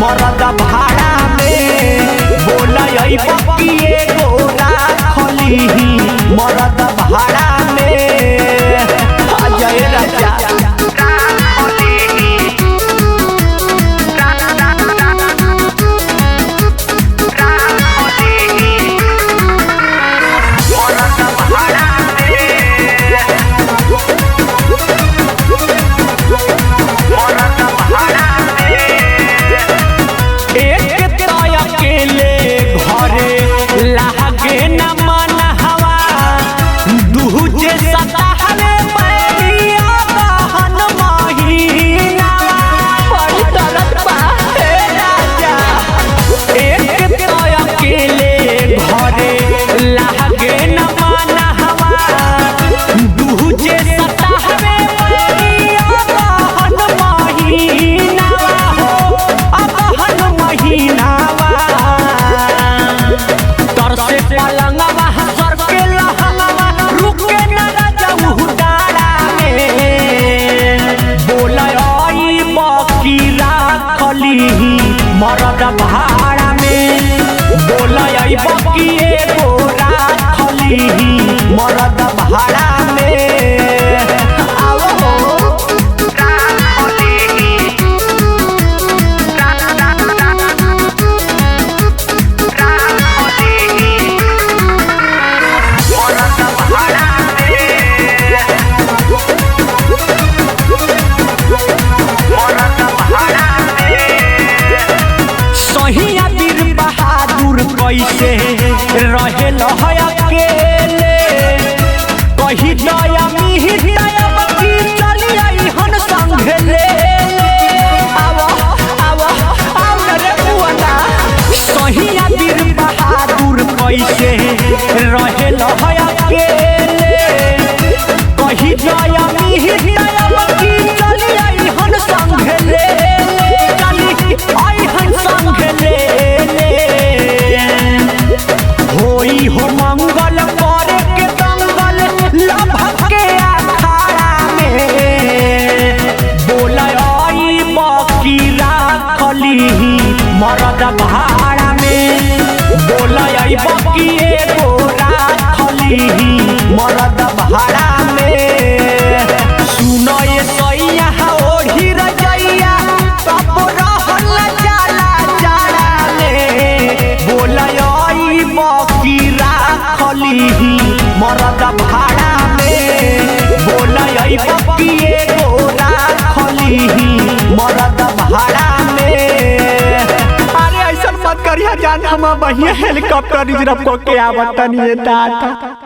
मरद भाड़ा में बोला बकिए गोरा खली मरद भाड़ा में अजय राजा मरद भाड़ा में बोला बकिए गोरा खली मरद भाड़ा में कैसे रहे अकेले कही दया मिहिर दया बकी चली आई हन संघले आवा आवा आव रे बुआना सहिया वीर बहादुर कैसे रहे अकेले कही दया मिहिर दया बकी चली आई हन संघले चली आई हन संघले हो मंगल करे के दंगल लभके अखाड़ा में बोला बकी राखली मरद भाड़ा में बोला बकिए गोरा खली मरद भाड़ा में सुनो ये सैया ओढ़ी रजैया तब रहल जाला जाड़ा में बोला बकी राखली मरद भाड़ा में बोला बकिए गोरा खली मरद भाड़ा में। अरे ऐसा मत करिया जान हम बढ़िया हेलीकॉप्टर रिजर्व को के आवतनी दादा।